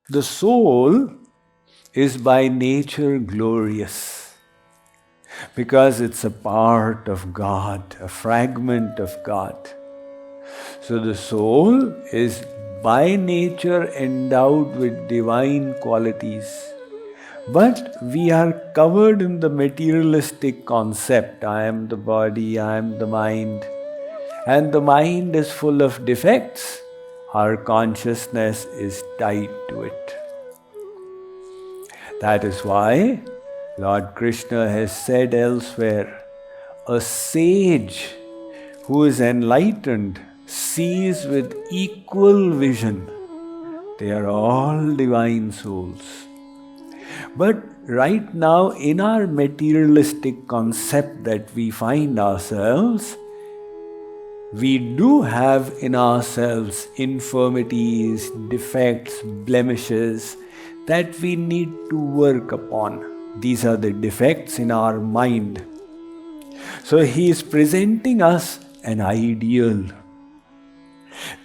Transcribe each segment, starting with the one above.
The soul is by nature glorious because it's a part of God, a fragment of God. So the soul is by nature endowed with divine qualities. But we are covered in the materialistic concept. I am the body, I am the mind. And the mind is full of defects. Our consciousness is tied to it. That is why Lord Krishna has said elsewhere, a sage who is enlightened sees with equal vision. They are all divine souls. But right now, in our materialistic concept that we find ourselves, we do have in ourselves infirmities, defects, blemishes that we need to work upon. These are the defects in our mind. So he is presenting us an ideal.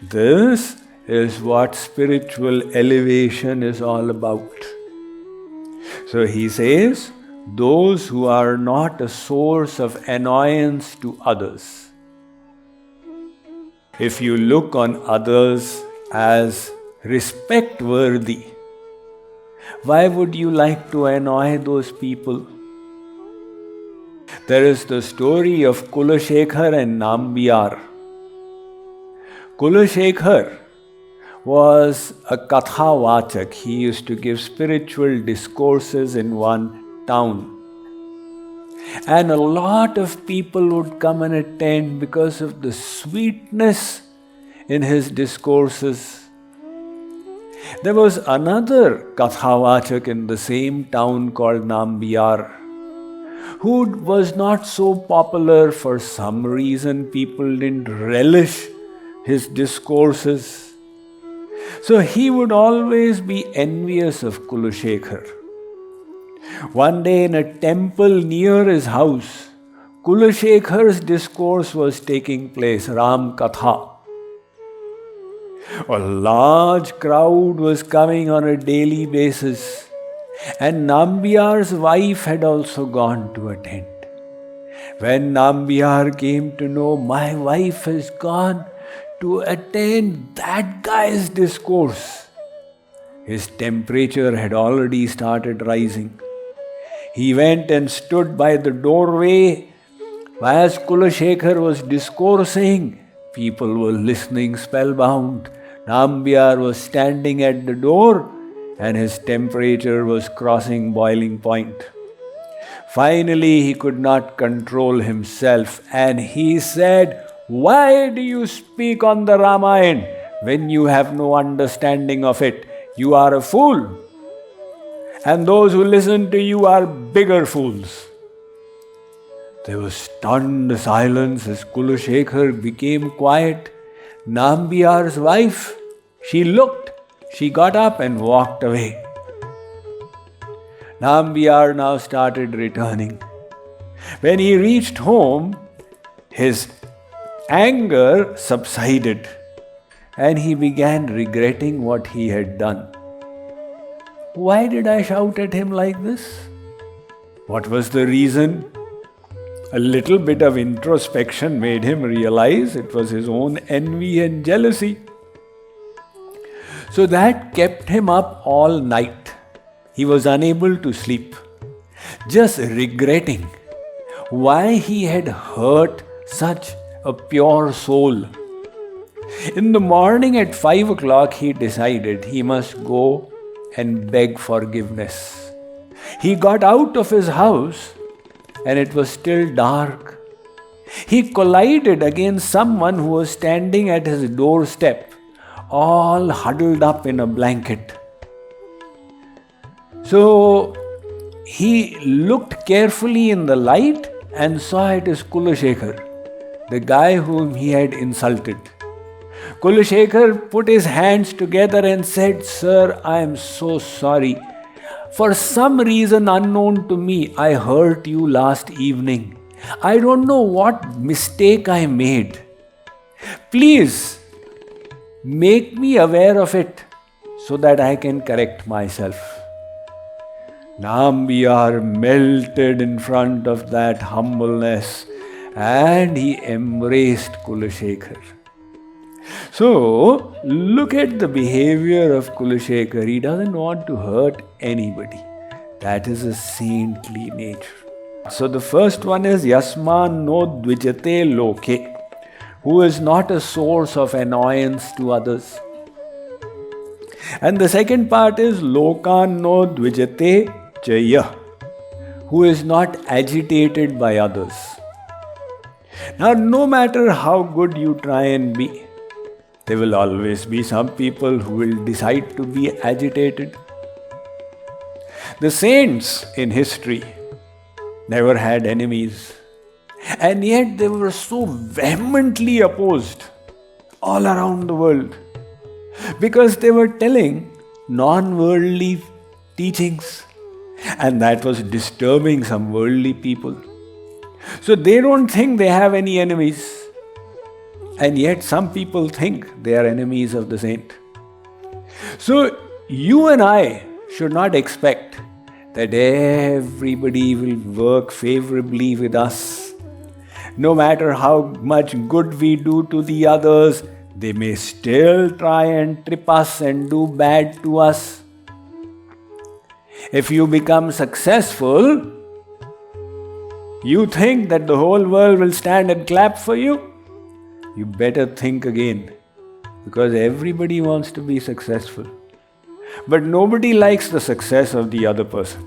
This is what spiritual elevation is all about. So he says, those who are not a source of annoyance to others. If you look on others as respect-worthy, why would you like to annoy those people? There is the story of Kulashekar and Nambiyar. Kulashekar was a katha-vachak. He used to give spiritual discourses in one town. And a lot of people would come and attend because of the sweetness in his discourses. There was another katha-vachak in the same town called Nambiyar, who was not so popular. For some reason, people didn't relish his discourses. So he would always be envious of Kulashekar. One day in a temple near his house, Kulashekhar's discourse was taking place, Ram Katha. A large crowd was coming on a daily basis, and Nambiyar's wife had also gone to attend. When Nambiyar came to know, my wife has gone to attend that guy's discourse, his temperature had already started rising. He went and stood by the doorway. As Kulashekar was discoursing, people were listening spellbound. Nambiyar was standing at the door and his temperature was crossing boiling point. Finally, he could not control himself and he said, "Why do you speak on the Ramayana when you have no understanding of it? You are a fool. And those who listen to you are bigger fools." There was stunned silence as Kulashekar became quiet. Nambiyar's wife, she looked, she got up and walked away. Nambiyar now started returning. When he reached home, his anger subsided and he began regretting what he had done. Why did I shout at him like this? What was the reason? A little bit of introspection made him realize it was his own envy and jealousy. So that kept him up all night. He was unable to sleep, just regretting why he had hurt such a pure soul. In the morning at 5 o'clock, he decided he must go and beg forgiveness. He got out of his house and it was still dark. He collided against someone who was standing at his doorstep, all huddled up in a blanket. So he looked carefully in the light and saw it as Kulashekar, the guy whom he had insulted. Kulashekar put his hands together and said, "Sir, I am so sorry. For some reason unknown to me, I hurt you last evening. I don't know what mistake I made. Please make me aware of it so that I can correct myself. Nambiyar melted in front of that humbleness and he embraced Kulashekar. So, look at the behavior of Kulashekar. He doesn't want to hurt anybody. That is a saintly nature. So the first one is Yasman no dvijate loke, who is not a source of annoyance to others. And the second part is Lokan no dvijate chaya, who is not agitated by others. Now, no matter how good you try and be, there will always be some people who will decide to be agitated. The saints in history never had enemies, and yet they were so vehemently opposed all around the world because they were telling non-worldly teachings, and that was disturbing some worldly people. So they don't think they have any enemies, and yet some people think they are enemies of the saint. So you and I should not expect that everybody will work favorably with us. No matter how much good we do to the others, they may still try and trip us and do bad to us. If you become successful, you think that the whole world will stand and clap for you? You better think again, because everybody wants to be successful. But nobody likes the success of the other person.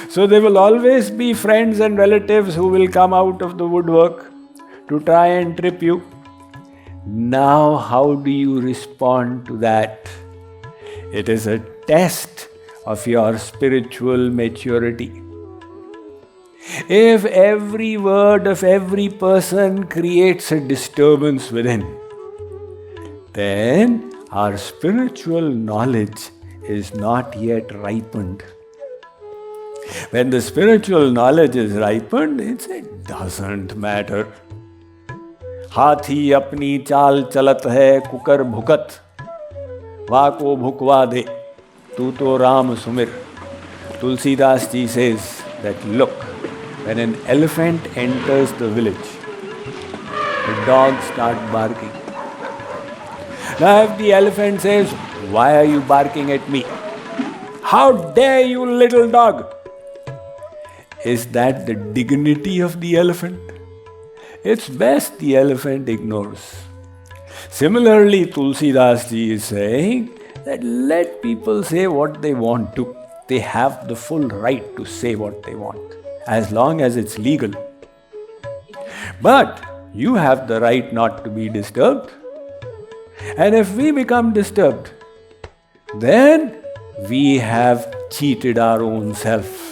So there will always be friends and relatives who will come out of the woodwork to try and trip you. Now, how do you respond to that? It is a test of your spiritual maturity. If every word of every person creates a disturbance within, then our spiritual knowledge is not yet ripened. When the spiritual knowledge is ripened, it doesn't matter. हाथी अपनी चाल चलत है cooker भुकत वाको भुकवा दे तू तो राम सुमिर. Tulsidas ji says that look, when an elephant enters the village, the dogs start barking. Now if the elephant says, why are you barking at me? How dare you, little dog? Is that the dignity of the elephant? It's best the elephant ignores. Similarly, Tulsidas ji is saying that let people say what they want to. They have the full right to say what they want, as long as it's legal. But you have the right not to be disturbed. And if we become disturbed, then we have cheated our own self.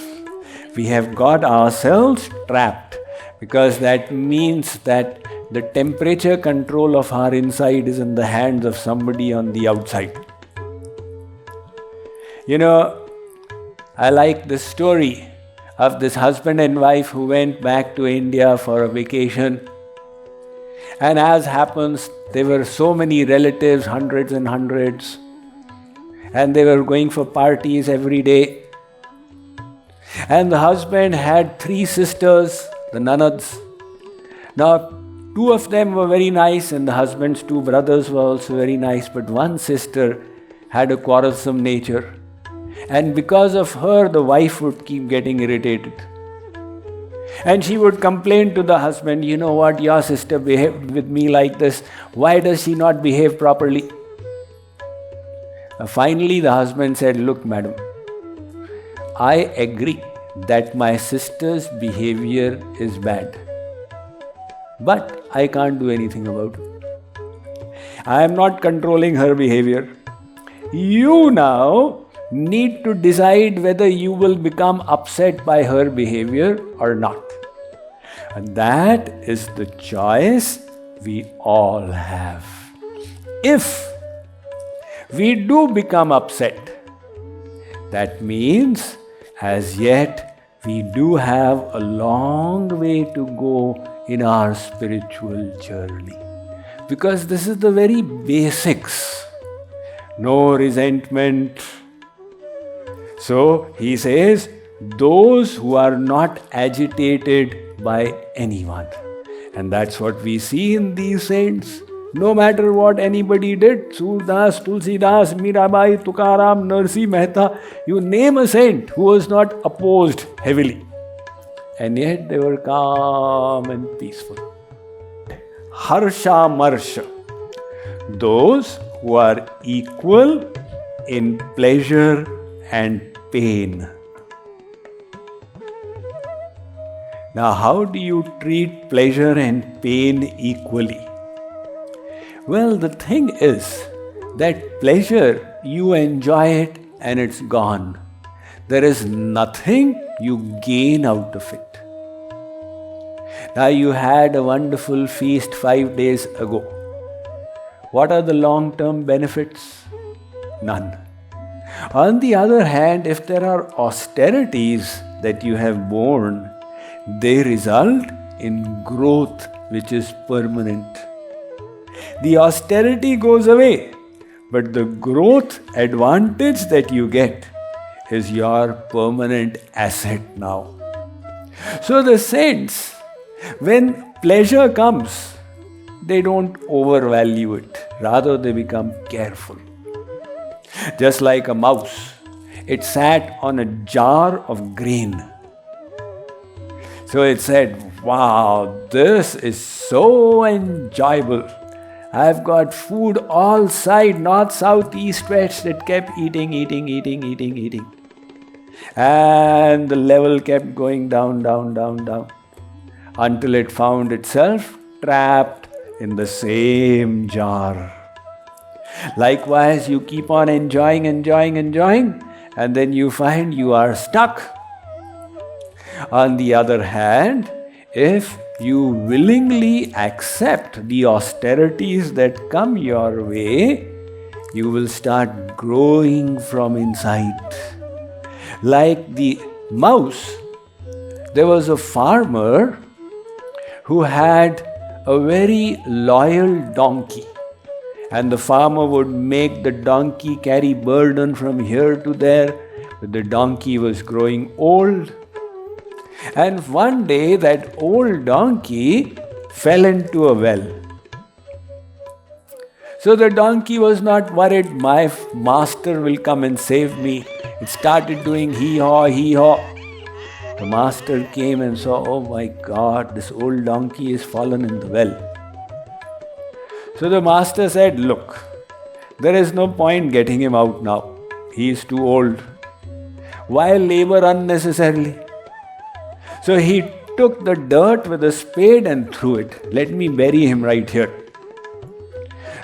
We have got ourselves trapped, because that means that the temperature control of our inside is in the hands of somebody on the outside. You know, I like the story of this husband and wife who went back to India for a vacation. And as happens, there were so many relatives, hundreds and hundreds, and they were going for parties every day. And the husband had 3 sisters, the nanads. Now, 2 of them were very nice, and the husband's 2 brothers were also very nice, but one sister had a quarrelsome nature. And because of her, the wife would keep getting irritated. And she would complain to the husband, you know what, your sister behaved with me like this. Why does she not behave properly? Finally, the husband said, look, madam, I agree that my sister's behavior is bad, but I can't do anything about it. I am not controlling her behavior. You now need to decide whether you will become upset by her behavior or not. And that is the choice we all have. If we do become upset, that means as yet we do have a long way to go in our spiritual journey. Because this is the very basics. no resentment. So he says, those who are not agitated by anyone. And that's what we see in these saints. No matter what anybody did, Surdas, Tulsidas, Mirabai, Tukaram, Narsi Mehta, you name a saint who was not opposed heavily. And yet they were calm and peaceful. Harsha Marsha, those who are equal in pleasure and pain. Now, how do you treat pleasure and pain equally? Well, the thing is that pleasure, you enjoy it and it's gone. There is nothing you gain out of it. Now, you had a wonderful feast 5 days ago. What are the long-term benefits? None. On the other hand, if there are austerities that you have borne, they result in growth which is permanent. The austerity goes away, but the growth advantage that you get is your permanent asset now. So the saints, when pleasure comes, they don't overvalue it. Rather, they become careful. Just like a mouse, it sat on a jar of grain. So it said, wow, this is so enjoyable. I've got food all side, north, south, east, west. It kept eating. And the level kept going down, until it found itself trapped in the same jar. Likewise, you keep on enjoying, and then you find you are stuck. On the other hand, if you willingly accept the austerities that come your way, you will start growing from inside. Like the mouse, there was a farmer who had a very loyal donkey. And the farmer would make the donkey carry burden from here to there, but the donkey was growing old. And one day that old donkey fell into a well. So the donkey was not worried, my master will come and save me. It started doing hee-haw. The master came and saw, oh my God, this old donkey is fallen in the well. So the master said, look, there is no point getting him out now. He is too old. Why labor unnecessarily? So he took the dirt with a spade and threw it. Let me bury him right here.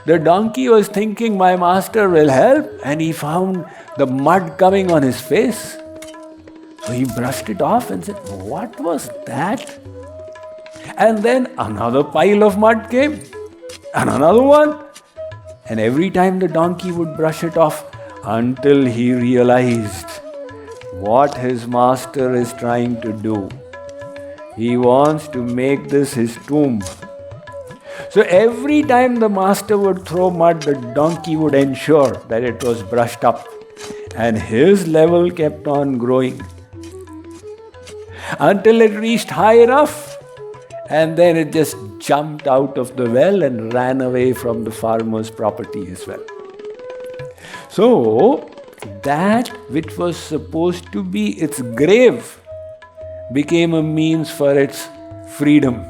The donkey was thinking my master will help, and he found the mud coming on his face. So he brushed it off and said, what was that? And then another pile of mud came, and another one. And every time the donkey would brush it off until he realized what his master is trying to do. He wants to make this his tomb. So every time the master would throw mud, the donkey would ensure that it was brushed up. And his level kept on growing until it reached high enough. And then it just jumped out of the well and ran away from the farmer's property as well. So that which was supposed to be its grave became a means for its freedom.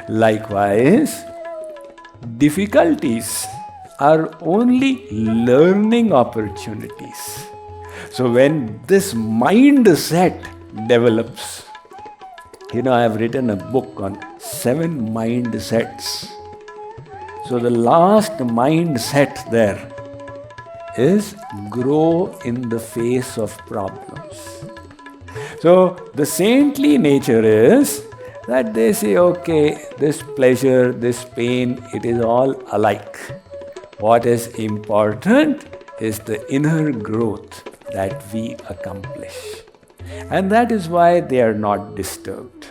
Likewise, difficulties are only learning opportunities. So when this mindset develops, I have written a book on 7 mindsets. So the last mindset there is grow in the face of problems. So the saintly nature is that they say, okay, this pleasure, this pain, it is all alike. What is important is the inner growth that we accomplish. And that is why they are not disturbed.